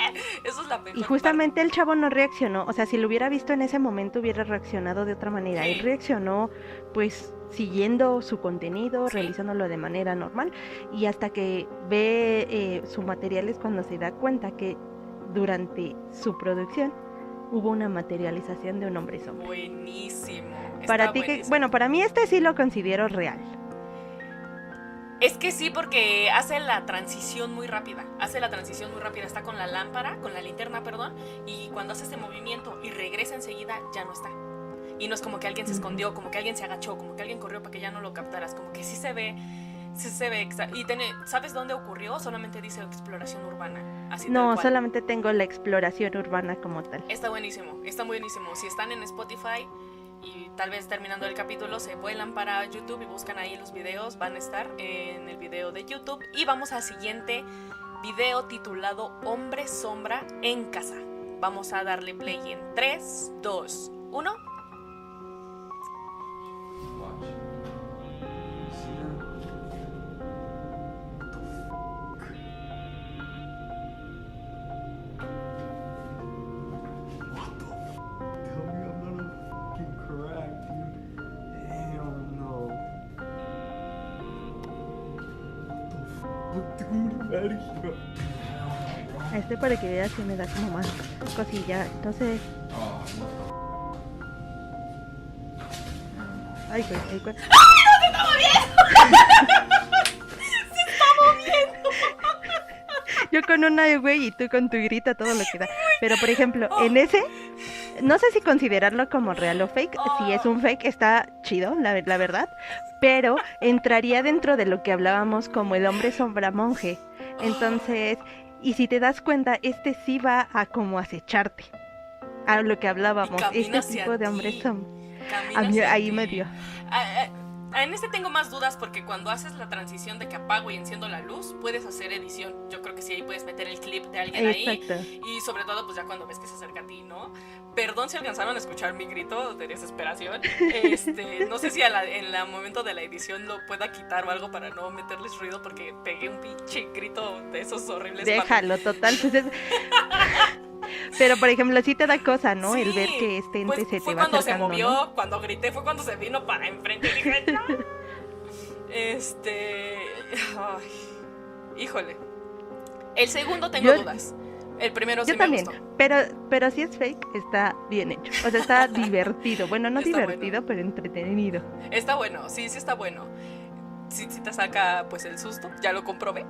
Eso es la mejor Y justamente parte. el chavo no reaccionó, o sea, si lo hubiera visto en ese momento hubiera reaccionado de otra manera. Sí. Él reaccionó pues siguiendo su contenido, Sí. realizándolo de manera normal, y hasta que ve su material es cuando se da cuenta que durante su producción hubo una materialización de un hombre sombra. Buenísimo. Para ti, bueno, para mí este sí lo considero real. Es que sí, porque hace la transición muy rápida. Está con la lámpara, con la linterna, perdón. Y cuando hace este movimiento y regresa enseguida, ya no está. Y no es como que alguien se escondió, como que alguien se agachó, como que alguien corrió para que ya no lo captaras. Como que sí se ve. Y ¿sabes dónde ocurrió? Solamente dice exploración urbana. Así No, tal cual. solamente tengo la exploración urbana como tal. Está buenísimo. Si están en Spotify y tal vez terminando el capítulo se vuelan para YouTube y buscan ahí los videos, van a estar en el video de YouTube. Y vamos al siguiente video titulado Hombre Sombra en Casa. Vamos a darle play en 3, 2, 1. A para que veas que me da como más cosilla, entonces... Ay, güey, ay, güey. ¡Ay, no se está moviendo! ¡Se está moviendo! Yo con una güey y tú con tu grita, todo lo que da. Pero por ejemplo, en ese, no sé si considerarlo como real o fake. Si es un fake, está chido, la verdad. Pero entraría dentro de lo que hablábamos como el hombre sombra monje. Entonces, y si te das cuenta, este sí va a como acecharte. A lo que hablábamos, este tipo de hombre sombra. A mí ahí me dio. En este tengo más dudas porque cuando haces la transición de que apago y enciendo la luz, puedes hacer edición. Yo creo que sí, ahí puedes meter el clip de alguien Exacto. ahí. Y sobre todo, pues ya cuando ves que se acerca a ti, ¿no? Perdón si alcanzaron a escuchar mi grito de desesperación. No sé si en el momento de la edición lo pueda quitar o algo para no meterles ruido porque pegué un pinche grito de esos horribles. Déjalo, total, pues es... Pero, por ejemplo, sí te da cosa, ¿no? Sí, el ver que este ente pues se fue te va cuando acercando, se movió, ¿no? cuando grité, fue cuando se vino para enfrente y dije, ¡no! Ay, híjole. El segundo tengo dudas. El primero sí yo me también, gustó. pero si es fake, está bien hecho. O sea, está divertido. Bueno, no Está divertido, pero entretenido. Está bueno, sí está bueno. Sí te saca pues el susto, ya lo comprobé.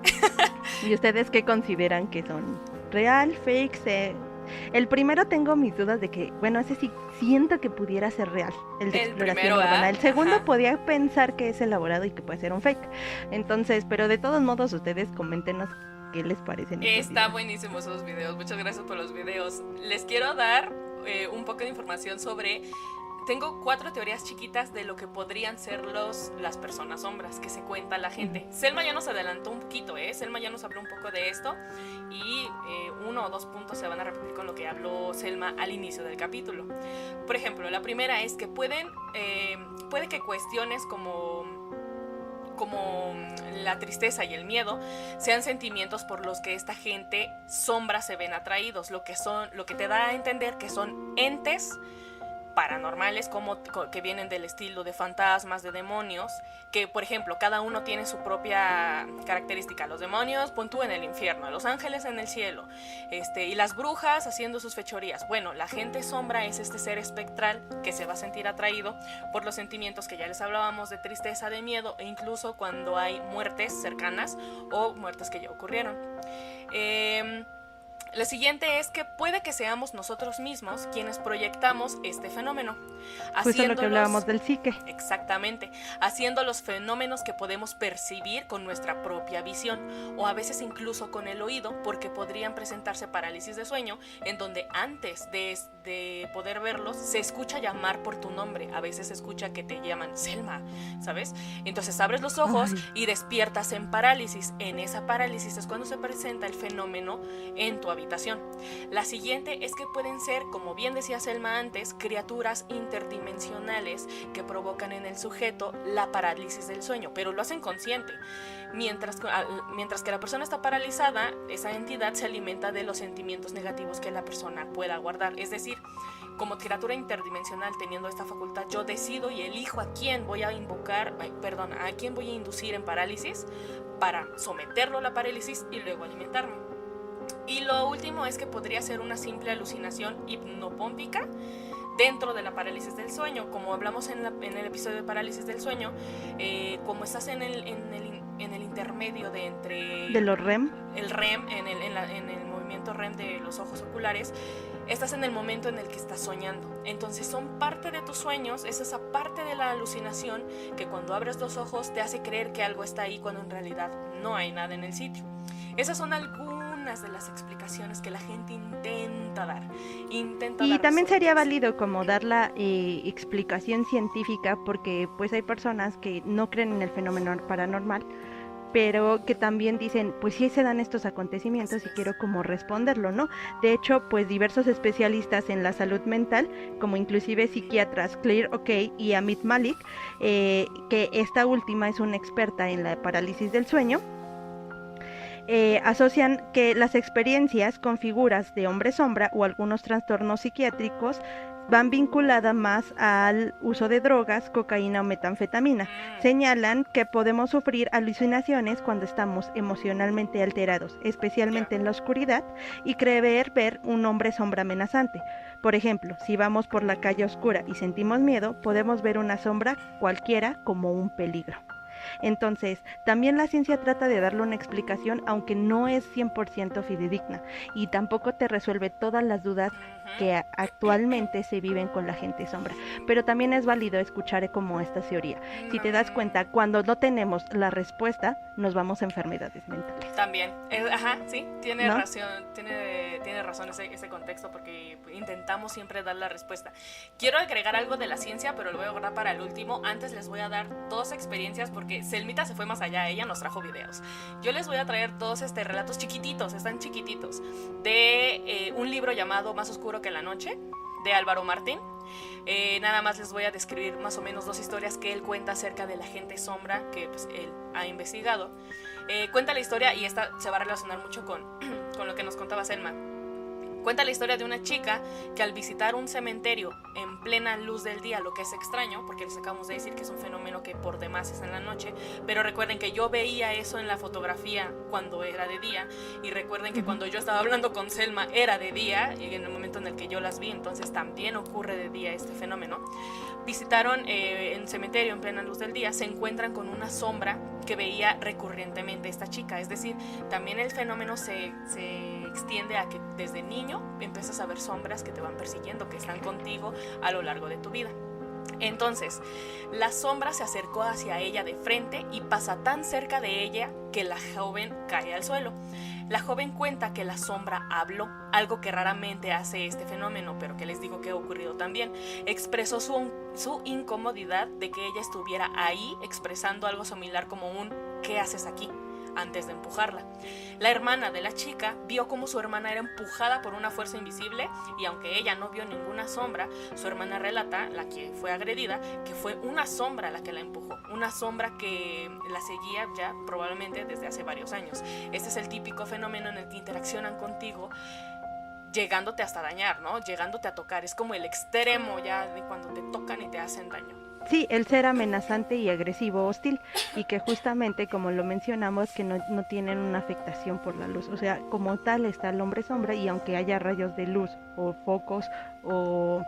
¿Y ustedes qué consideran que son? ¿Real, fake? El primero tengo mis dudas de que, bueno, ese sí siento que pudiera ser real, el de exploración primero, urbana. El segundo ajá, podía pensar que es elaborado y que puede ser un fake. Entonces, pero de todos modos, ustedes coméntenos qué les parecen estos está videos. buenísimo esos videos. Muchas gracias por los videos. Les quiero dar un poco de información sobre... Tengo 4 teorías chiquitas de lo que podrían ser las personas sombras que se cuenta la gente. Selma ya nos adelantó un poquito, Selma ya nos habló un poco de esto y 1 o 2 puntos se van a repetir con lo que habló Selma al inicio del capítulo. Por ejemplo, la primera es que puede que cuestiones como la tristeza y el miedo sean sentimientos por los que esta gente sombra se ven atraídos, lo que te da a entender que son entes paranormales que vienen del estilo de fantasmas, de demonios, que por ejemplo cada uno tiene su propia característica. Los demonios, pon tú en el infierno, los ángeles en el cielo, y las brujas haciendo sus fechorías. Bueno, la gente sombra es este ser espectral que se va a sentir atraído por los sentimientos que ya les hablábamos de tristeza, de miedo e incluso cuando hay muertes cercanas o muertes que ya ocurrieron. La siguiente es que puede que seamos nosotros mismos quienes proyectamos este fenómeno. Justo lo que hablábamos del psique. Exactamente, haciendo los fenómenos que podemos percibir con nuestra propia visión o a veces incluso con el oído, porque podrían presentarse parálisis de sueño en donde antes de poder verlos se escucha llamar por tu nombre. A veces se escucha que te llaman Selma, ¿sabes? Entonces abres los ojos y despiertas en parálisis. En esa parálisis es cuando se presenta el fenómeno en tu habitación. La siguiente es que pueden ser, como bien decía Selma antes, criaturas interdimensionales que provocan en el sujeto la parálisis del sueño, pero lo hacen consciente. Mientras que la persona está paralizada, esa entidad se alimenta de los sentimientos negativos que la persona pueda guardar. Es decir, como criatura interdimensional teniendo esta facultad, yo decido y elijo a quién voy a a quién voy a inducir en parálisis para someterlo a la parálisis y luego alimentarme. Y lo último es que podría ser una simple alucinación hipnopómpica dentro de la parálisis del sueño. Como hablamos en el episodio de parálisis del sueño, como estás en el intermedio de los REM, el REM, en el movimiento REM de los ojos oculares, estás en el momento en el que estás soñando. Entonces son parte de tus sueños, es esa parte de la alucinación que cuando abres los ojos te hace creer que algo está ahí cuando en realidad no hay nada en el sitio. Esas son algunas de las explicaciones que la gente intenta dar. Y también sería válido como dar la explicación científica, porque pues hay personas que no creen en el fenómeno paranormal, pero que también dicen, pues sí se dan estos acontecimientos y quiero como responderlo, ¿no? De hecho, pues diversos especialistas en la salud mental, como inclusive psiquiatras Claire O'Kay y Amit Malik, que esta última es una experta en la parálisis del sueño, asocian que las experiencias con figuras de hombre sombra o algunos trastornos psiquiátricos van vinculadas más al uso de drogas, cocaína o metanfetamina. Señalan que podemos sufrir alucinaciones cuando estamos emocionalmente alterados, especialmente en la oscuridad, y creer ver un hombre sombra amenazante. Por ejemplo, si vamos por la calle oscura y sentimos miedo, podemos ver una sombra cualquiera como un peligro. Entonces, también la ciencia trata de darle una explicación, aunque no es 100% fidedigna y tampoco te resuelve todas las dudas que actualmente se viven con la gente sombra. Pero también es válido escuchar como esta teoría. Si te das cuenta, cuando no tenemos la respuesta, nos vamos a enfermedades mentales. También, sí, tiene razón ese contexto, porque intentamos siempre dar la respuesta. Quiero agregar algo de la ciencia, pero lo voy a guardar para el último. Antes les voy a dar 2 experiencias, porque Selmita se fue más allá, ella nos trajo videos. Yo les voy a traer 2 relatos chiquititos, están chiquititos, de un libro llamado Más oscuro que la noche, de Álvaro Martín. Nada más les voy a describir más o menos 2 historias que él cuenta acerca de la gente sombra que pues, él ha investigado. Cuenta la historia, y esta se va a relacionar mucho con lo que nos contaba Selma. Cuenta la historia de una chica que al visitar un cementerio en plena luz del día, lo que es extraño, porque les acabamos de decir que es un fenómeno que por demás es en la noche, pero recuerden que yo veía eso en la fotografía cuando era de día, y recuerden que cuando yo estaba hablando con Selma era de día, y en el momento en el que yo las vi, entonces también ocurre de día este fenómeno. Visitaron el cementerio en plena luz del día, se encuentran con una sombra que veía recurrentemente esta chica, es decir, también el fenómeno se extiende a que desde niño empiezas a ver sombras que te van persiguiendo, que están contigo a lo largo de tu vida. Entonces, la sombra se acercó hacia ella de frente y pasa tan cerca de ella que la joven cae al suelo. La joven cuenta que la sombra habló, algo que raramente hace este fenómeno, pero que les digo que ha ocurrido también. Expresó su incomodidad de que ella estuviera ahí, expresando algo similar como un ¿qué haces aquí?, antes de empujarla. La hermana de la chica vio cómo su hermana era empujada por una fuerza invisible, y aunque ella no vio ninguna sombra, su hermana relata, la que fue agredida, que fue una sombra la que la empujó, una sombra que la seguía ya probablemente desde hace varios años. Este es el típico fenómeno en el que interaccionan contigo, llegándote hasta dañar, ¿no? Llegándote a tocar. Es como el extremo ya de cuando te tocan y te hacen daño. Sí, el ser amenazante y agresivo, hostil, y que justamente, como lo mencionamos, que no tienen una afectación por la luz. O sea, como tal está el hombre sombra, y aunque haya rayos de luz o focos o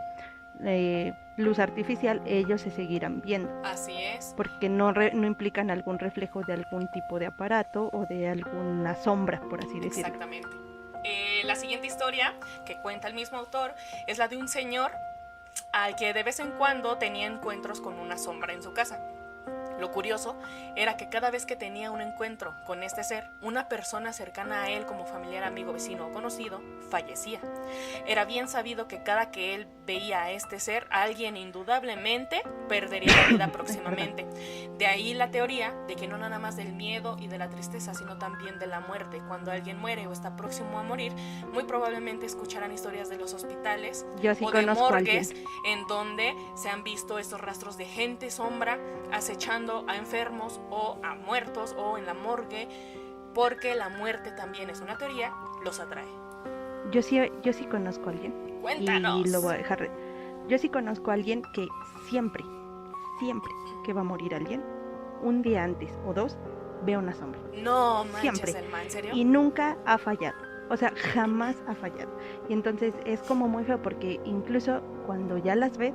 luz artificial, ellos se seguirán viendo. Así es. Porque no implican algún reflejo de algún tipo de aparato o de alguna sombra, por así decirlo. Exactamente. La siguiente historia que cuenta el mismo autor es la de un señor al que de vez en cuando tenía encuentros con una sombra en su casa. Lo curioso era que cada vez que tenía un encuentro con este ser, una persona cercana a él, como familiar, amigo, vecino o conocido, fallecía. Era bien sabido que cada que él veía a este ser, alguien indudablemente perdería la vida próximamente. De ahí la teoría de que no nada más del miedo y de la tristeza, sino también de la muerte. Cuando alguien muere o está próximo a morir, muy probablemente escucharán historias de los hospitales o de morgues en donde se han visto estos rastros de gente sombra acechando a enfermos o a muertos, o en la morgue, porque la muerte también es una teoría, los atrae. Yo sí conozco a alguien. Cuéntanos. Y lo voy a dejar. Yo sí conozco a alguien que siempre que va a morir alguien, un día antes o 2, ve una sombra. No manches, siempre. Selma, ¿en serio? Y nunca ha fallado. O sea, jamás ha fallado. Y entonces es como muy feo, porque incluso cuando ya las ve,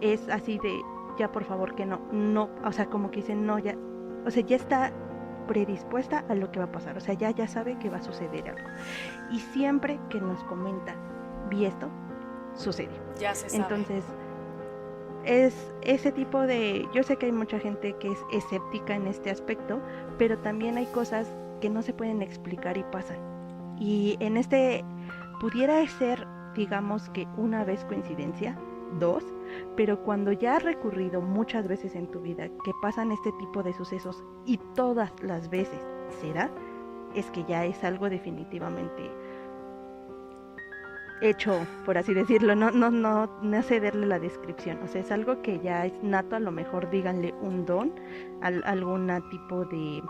es así de, ya por favor que no, o sea, como que dicen, no, ya, o sea, ya está predispuesta a lo que va a pasar, o sea, ya sabe que va a suceder algo. Y siempre que nos comenta, vi esto, sucede. Ya se sabe. Entonces, es ese tipo de, yo sé que hay mucha gente que es escéptica en este aspecto, pero también hay cosas que no se pueden explicar y pasan. Y en este, pudiera ser, digamos que una vez coincidencia, 2, pero cuando ya has recurrido muchas veces en tu vida que pasan este tipo de sucesos y todas las veces se da, es que ya es algo definitivamente hecho, por así decirlo, no sé darle la descripción, o sea, es algo que ya es nato, a lo mejor díganle un don, algún tipo de,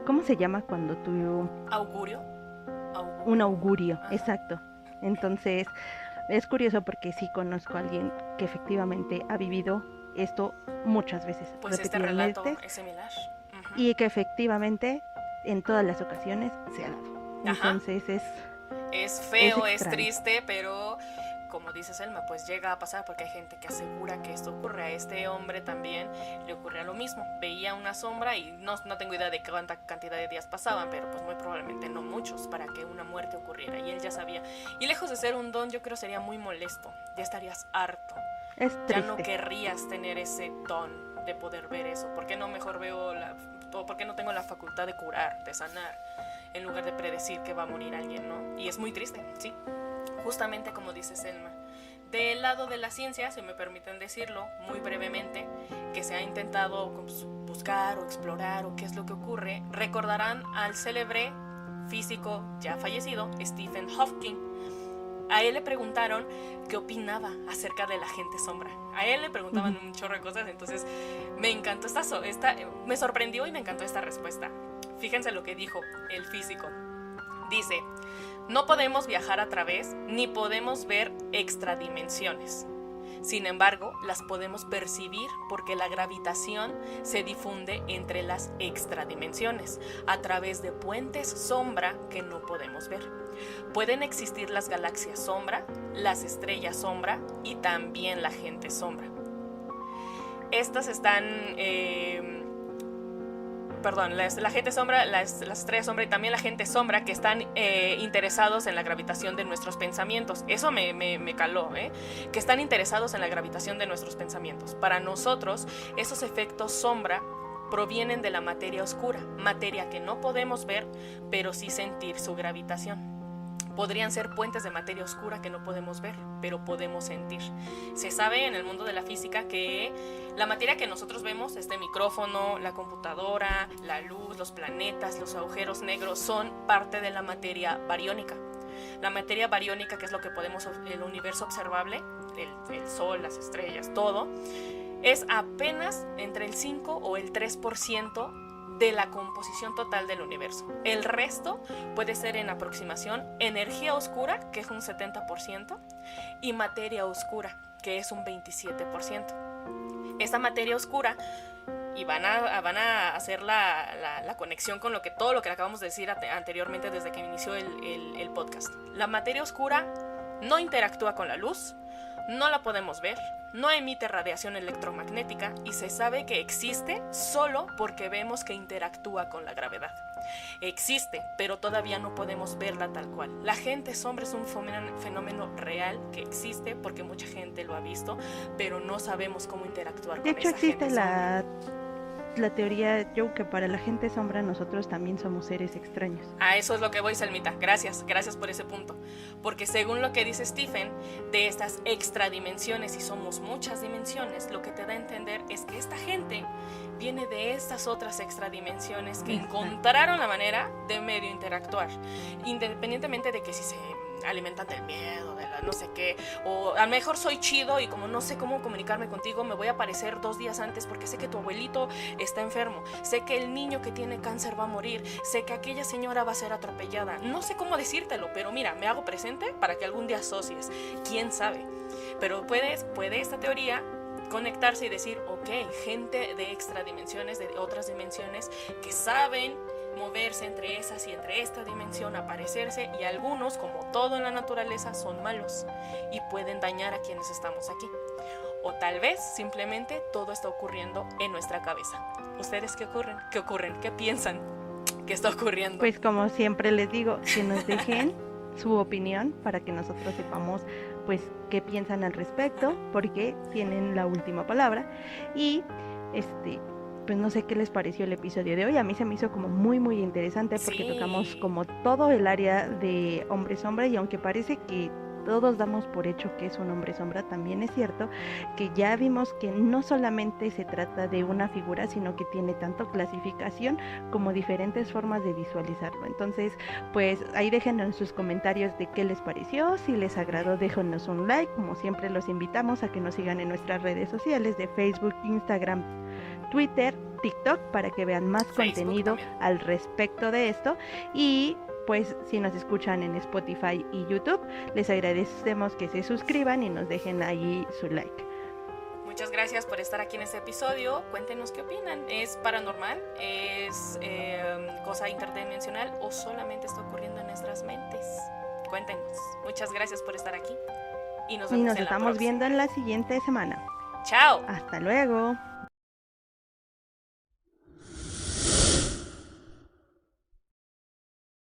¿cómo se llama cuando tú? ¿Augurio? Un augurio, exacto. Entonces, es curioso porque sí conozco a alguien que efectivamente ha vivido esto muchas veces. Pues este relato es similar. Y que efectivamente en todas las ocasiones se ha dado. Entonces es feo, es triste, pero como dice Selma, pues llega a pasar porque hay gente que asegura que esto ocurre. A este hombre también le ocurría lo mismo. Veía una sombra y no tengo idea de cuánta cantidad de días pasaban, pero pues muy probablemente no muchos para que una muerte ocurriera. Y él ya sabía. Y lejos de ser un don, yo creo sería muy molesto. Ya estarías harto. Es triste. Ya no querrías tener ese don de poder ver eso. ¿Por qué no mejor por qué no tengo la facultad de curar, de sanar, en lugar de predecir que va a morir alguien, ¿no? Y es muy triste, sí. Justamente como dice Selma. Del lado de la ciencia, si me permiten decirlo muy brevemente, que se ha intentado buscar o explorar o qué es lo que ocurre, recordarán al célebre físico ya fallecido Stephen Hawking. A él le preguntaron qué opinaba acerca de la gente sombra. A él le preguntaban un chorro de cosas, entonces me encantó me sorprendió y me encantó esta respuesta. Fíjense lo que dijo el físico. Dice: no podemos viajar a través ni podemos ver extradimensiones. Sin embargo, las podemos percibir porque la gravitación se difunde entre las extradimensiones a través de puentes sombra que no podemos ver. Pueden existir las galaxias sombra, las estrellas sombra y también la gente sombra. Estas están... la gente sombra, las estrellas sombra y también la gente sombra que están interesados en la gravitación de nuestros pensamientos. Eso me caló, que están interesados en la gravitación de nuestros pensamientos. Para nosotros, esos efectos sombra provienen de la materia oscura, materia que no podemos ver, pero sí sentir su gravitación. Podrían ser puentes de materia oscura que no podemos ver, pero podemos sentir. Se sabe en el mundo de la física que la materia que nosotros vemos, este micrófono, la computadora, la luz, los planetas, los agujeros negros, son parte de la materia bariónica. La materia bariónica, que es lo que podemos, el universo observable, el sol, las estrellas, todo, es apenas entre el 5 o el 3% de la composición total del universo. El resto puede ser en aproximación energía oscura, que es un 70%, y materia oscura, que es un 27%. Esta materia oscura, y van a hacer la conexión con todo lo que acabamos de decir anteriormente desde que inició el podcast. La materia oscura no interactúa con la luz, no la podemos ver, no emite radiación electromagnética y se sabe que existe solo porque vemos que interactúa con la gravedad. Existe, pero todavía no podemos verla tal cual. La gente sombra es un fenómeno real que existe porque mucha gente lo ha visto, pero no sabemos cómo interactuar con esa gente. De hecho, existe la teoría, Joe, que para la gente sombra nosotros también somos seres extraños. A eso es lo que voy, Selmita. Gracias por ese punto. Porque según lo que dice Stephen, de estas extradimensiones, y somos muchas dimensiones, lo que te da a entender es que esta gente viene de estas otras extradimensiones que encontraron la manera de medio interactuar. Independientemente de que si se alimentan del miedo, de la no sé qué, o a lo mejor soy chido y como no sé cómo comunicarme contigo, me voy a aparecer 2 días antes porque sé que tu abuelito está enfermo, sé que el niño que tiene cáncer va a morir, sé que aquella señora va a ser atropellada, no sé cómo decírtelo, pero mira, me hago presente para que algún día asocies, quién sabe, pero puede esta teoría conectarse y decir, ok, gente de extradimensiones, de otras dimensiones que saben moverse entre esas y entre esta dimensión, aparecerse, y algunos, como todo en la naturaleza, son malos y pueden dañar a quienes estamos aquí. O tal vez simplemente todo está ocurriendo en nuestra cabeza. ¿Ustedes qué ocurren? ¿Qué piensan que está ocurriendo? Pues como siempre les digo, que nos dejen su opinión para que nosotros sepamos pues qué piensan al respecto, porque tienen la última palabra. Y pues no sé qué les pareció el episodio de hoy. A mí se me hizo como muy muy interesante porque tocamos como todo el área de hombre sombra, y aunque parece que todos damos por hecho que es un hombre sombra, también es cierto que ya vimos que no solamente se trata de una figura, sino que tiene tanto clasificación como diferentes formas de visualizarlo. Entonces, pues ahí déjenos sus comentarios de qué les pareció, si les agradó déjenos un like, como siempre los invitamos a que nos sigan en nuestras redes sociales de Facebook, Instagram, Twitter, TikTok, para que vean más contenido al respecto de esto. Y pues si nos escuchan en Spotify y YouTube, les agradecemos que se suscriban y nos dejen ahí su like. Muchas gracias por estar aquí en este episodio. Cuéntenos qué opinan. ¿Es paranormal? ¿Es cosa interdimensional? ¿O solamente está ocurriendo en nuestras mentes? Cuéntenos. Muchas gracias por estar aquí. y nos Y vemos nos en la estamos próxima. viendo en la siguiente semana. ¡Chao! Hasta luego.